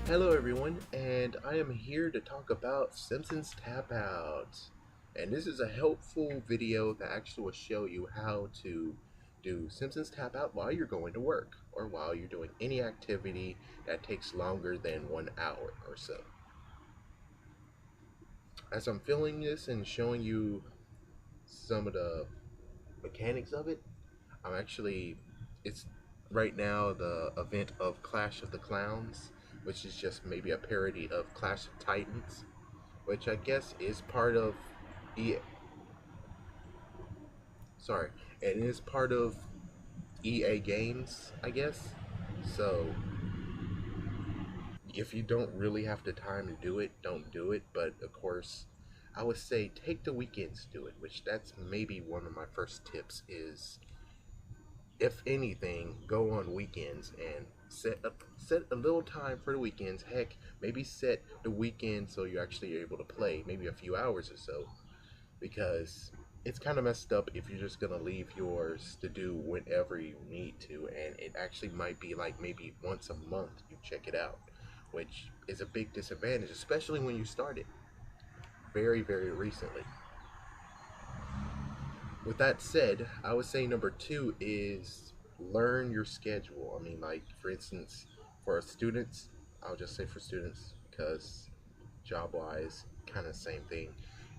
Hello everyone, and I am here to talk about Simpsons Tap Out. And this is a helpful video that actually will show you how to do Simpsons Tap Out while you're going to work or while you're doing any activity that takes longer than 1 hour or so. As I'm filming this and showing you some of the mechanics of it, I'm actually, it's right now the event of Clash of the Clowns, which is just maybe a parody of Clash of Titans, which I guess is part of E. Sorry, it is part of EA Games, I guess. So if you don't really have the time to do it, don't do it. But of course, I would say take the weekends to do it. Which that's maybe one of my first tips is, if anything, go on weekends and set a little time for the weekends. Heck, maybe set the weekend so you're actually able to play, maybe a few hours or so, because it's kind of messed up if you're just gonna leave yours to do whenever you need to, and it actually might be like maybe once a month you check it out, which is a big disadvantage, especially when you start it very recently. With that said, I would say number two is learn your schedule. I mean, like for instance, for students, I'll just say for students because job wise, kind of same thing.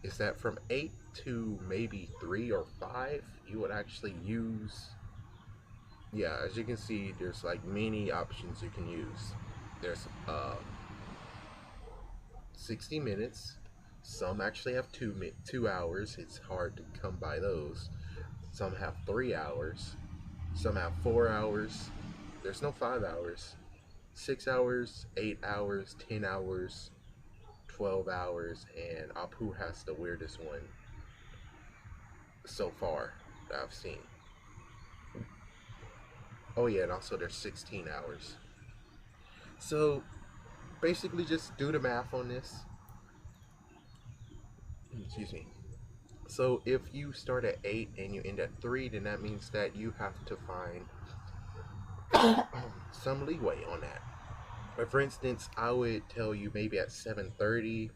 Is that from 8 to maybe 3 or 5, you would actually use, yeah, as you can see, there's like many options you can use. There's 60 minutes. Some actually have 2 hours. It's hard to come by those. Some have 3 hours. Some have 4 hours. There's no 5 hours. 6 hours, 8 hours, 10 hours, 12 hours, and Apu has the weirdest one so far that I've seen. Oh yeah, and also there's 16 hours. So basically, just do the math on this. Excuse me. So if you start at 8 and you end at 3, then that means that you have to find some leeway on that. But for instance, I would tell you maybe at 7:30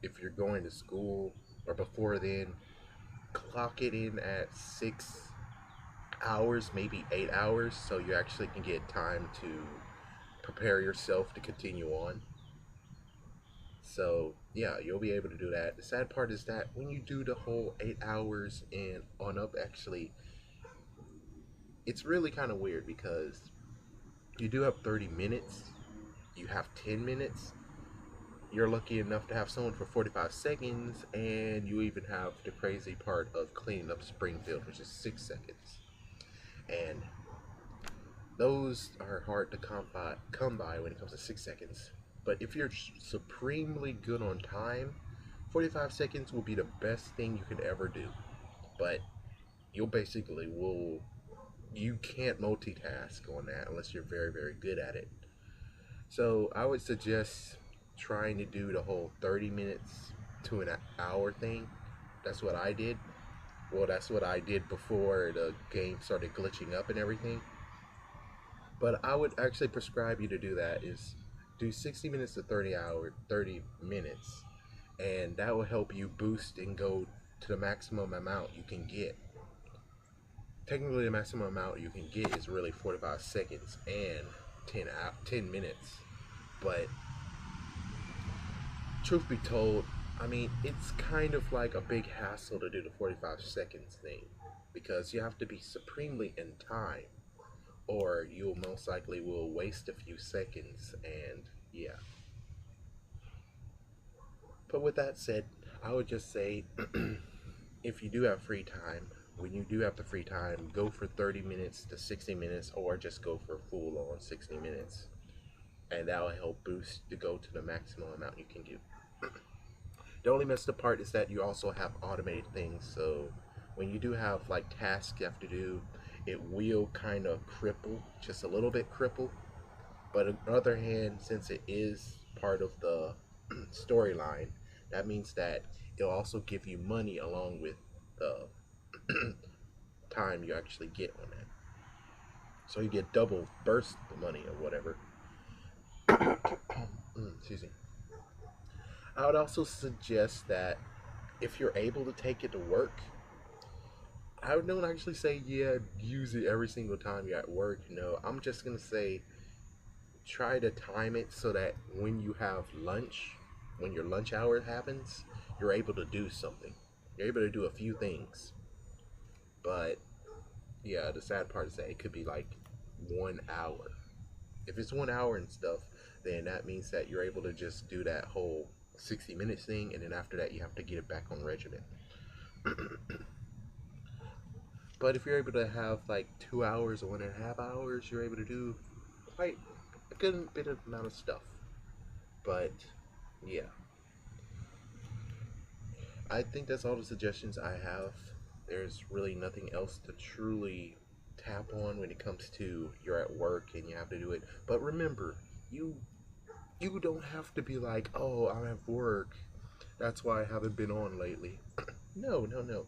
if you're going to school, or before then, clock it in at 6 hours, maybe 8 hours, so you actually can get time to prepare yourself to continue on. So yeah, you'll be able to do that. The sad part is that when you do the whole 8 hours and on up, actually, it's really kind of weird because you do have 30 minutes, you have 10 minutes, you're lucky enough to have someone for 45 seconds, and you even have the crazy part of cleaning up Springfield, which is 6 seconds. And those are hard to come by when it comes to 6 seconds. But if you're supremely good on time, 45 seconds will be the best thing you could ever do. But you'll basically will you can't multitask on that unless you're very good at it. So I would suggest trying to do the whole 30 minutes to an hour thing. That's what I did. Well, that's what I did before the game started glitching up and everything. But I would actually prescribe you to do that is do 60 minutes to 30 minutes, and that will help you boost and go to the maximum amount you can get. Technically, the maximum amount you can get is really 45 seconds and 10 minutes. But truth be told, I mean, it's kind of like a big hassle to do the 45 seconds thing because you have to be supremely in time, or you'll most likely will waste a few seconds. And yeah. But with that said, I would just say if you do have free time, when you do have the free time, go for 30 minutes to 60 minutes, or just go for full on 60 minutes. And that will help boost to go to the maximum amount you can do. The only messed up part is that you also have automated things, so when you do have like tasks you have to do, it will kind of cripple, just a little bit cripple. But on the other hand, since it is part of the storyline, that means that it'll also give you money along with the time you actually get on that. So you get double burst the money or whatever. excuse me. I would also suggest that if you're able to take it to work, I don't actually say yeah, use it every single time you're at work. No, I'm just gonna say try to time it so that when you have lunch, when your lunch hour happens, you're able to do something. You're able to do a few things. But yeah, the sad part is that it could be like 1 hour. If it's 1 hour and stuff, then that means that you're able to just do that whole 60 minutes thing, and then after that, you have to get it back on regiment. But if you're able to have like 2 hours or 1.5 hours, you're able to do quite a good bit of amount of stuff. But yeah, I think that's all the suggestions I have. There's really nothing else to truly tap on when it comes to you're at work and you have to do it. But remember, you you don't have to be like, oh, I'm at work. That's why I haven't been on lately. No, no, no.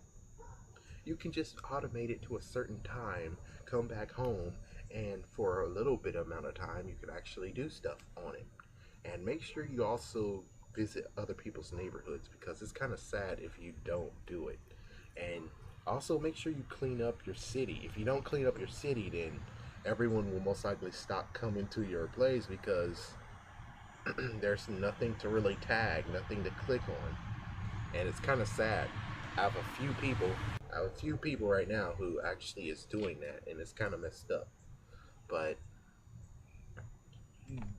You can just automate it to a certain time, come back home, and for a little bit amount of time, you can actually do stuff on it. And make sure you also visit other people's neighborhoods because it's kind of sad if you don't do it. And also make sure you clean up your city. If you don't clean up your city, then everyone will most likely stop coming to your place because there's nothing to really tag, nothing to click on. And it's kind of sad. I have a few people, I have a few people right now who actually is doing that, and it's kind of messed up. But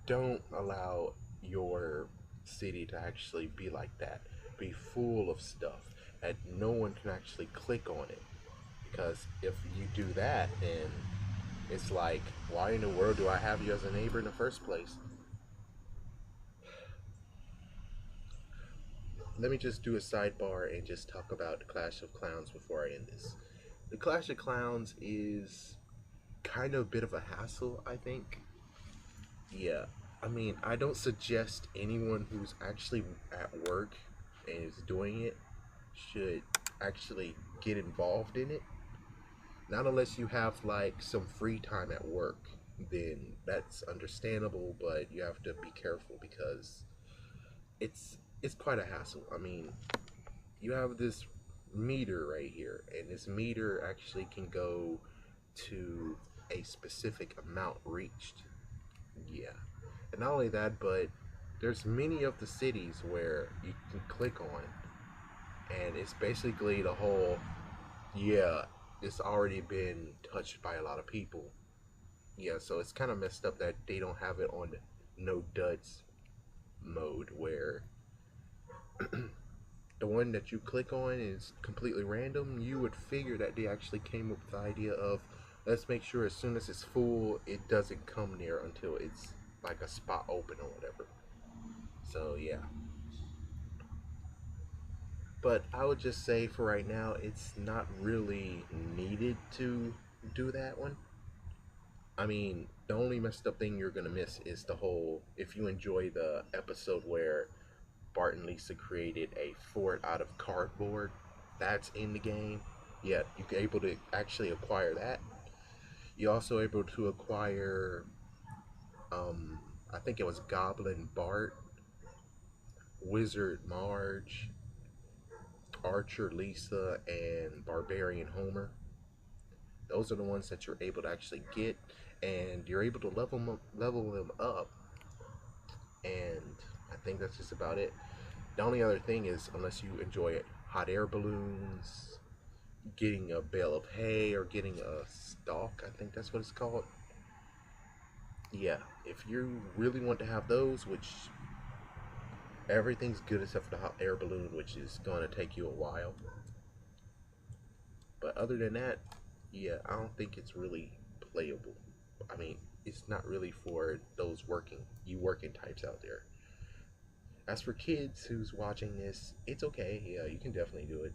don't allow your city to actually be like that, be full of stuff that no one can actually click on it. Because if you do that, then it's like, why in the world do I have you as a neighbor in the first place? Let me just do a sidebar and just talk about the Clash of Clowns before I end this. The Clash of Clowns is kind of a bit of a hassle, I think. Yeah, I mean, I don't suggest anyone who's actually at work and is doing it should actually get involved in it. Not unless you have like some free time at work, then that's understandable, but you have to be careful because it's quite a hassle. I mean, you have this meter right here, and this meter actually can go to a specific amount reached. Yeah. And not only that, but there's many of the cities where you can click on, and it's basically the whole, yeah, it's already been touched by a lot of people. Yeah, so it's kind of messed up that they don't have it on no duds mode where the one that you click on is completely random. You would figure that they actually came up with the idea of let's make sure as soon as it's full, it doesn't come near until it's like a spot open or whatever. So yeah, but I would just say for right now, it's not really needed to do that one. I mean, the only messed up thing you're gonna miss is the whole. If you enjoy the episode where Bart and Lisa created a fort out of cardboard, that's in the game. Yeah, you're able to actually acquire that. You're also able to acquire, I think it was Goblin Bart, Wizard Marge, Archer Lisa, and Barbarian Homer. Those are the ones that you're able to actually get, and you're able to level them up. And I think that's just about it. The only other thing is, unless you enjoy hot air balloons, getting a bale of hay, or getting a stalk, I think that's what it's called. Yeah, if you really want to have those, which everything's good except for the hot air balloon, which is going to take you a while. But other than that, yeah, I don't think it's really playable. I mean, it's not really for those working types out there. As for kids who's watching this, it's okay. Yeah, you can definitely do it.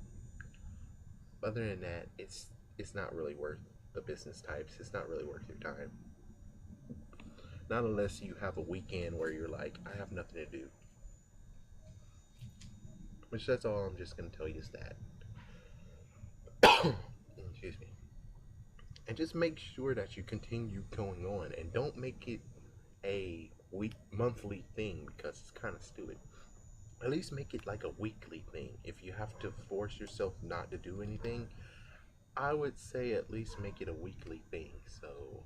Other than that, it's not really worth the business types. It's not really worth your time. Not unless you have a weekend where you're like, I have nothing to do. Which that's all I'm just gonna tell you is that. Excuse me. And just make sure that you continue going on and don't make it a monthly thing because it's kind of stupid. At least make it like a weekly thing. If you have to force yourself not to do anything, I would say at least make it a weekly thing. So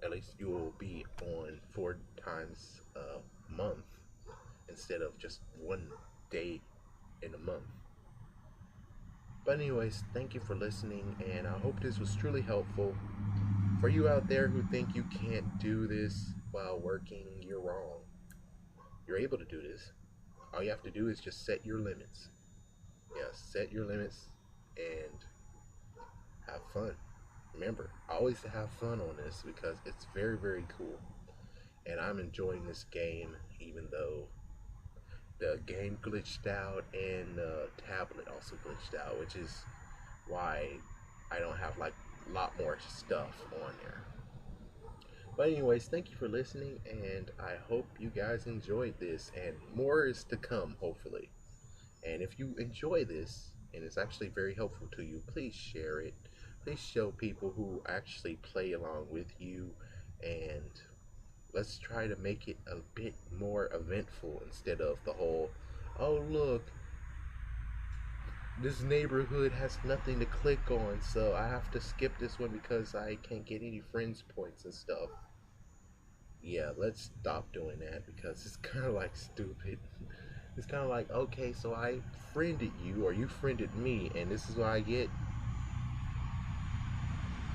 at least you will be on 4 times a month instead of just one day in a month. But anyways, thank you for listening, and I hope this was truly helpful. For you out there who think you can't do this while working, you're wrong. You're able to do this. All you have to do is just set your limits. Yeah, set your limits and have fun. Remember, always to have fun on this because it's very, very cool. And I'm enjoying this game even though the game glitched out and the tablet also glitched out, which is why I don't have like a lot more stuff on there. But anyways, thank you for listening, and I hope you guys enjoyed this, and more is to come, hopefully. And if you enjoy this, and it's actually very helpful to you, please share it. Please show people who actually play along with you, and let's try to make it a bit more eventful instead of the whole, oh look, this neighborhood has nothing to click on, so I have to skip this one because I can't get any friends points and stuff. Yeah, let's stop doing that because it's kind of like stupid. It's kind of like, okay, so I friended you or you friended me and this is what I get.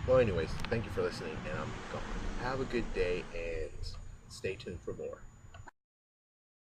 Well, anyways, thank you for listening and I'm gone. Have a good day and stay tuned for more.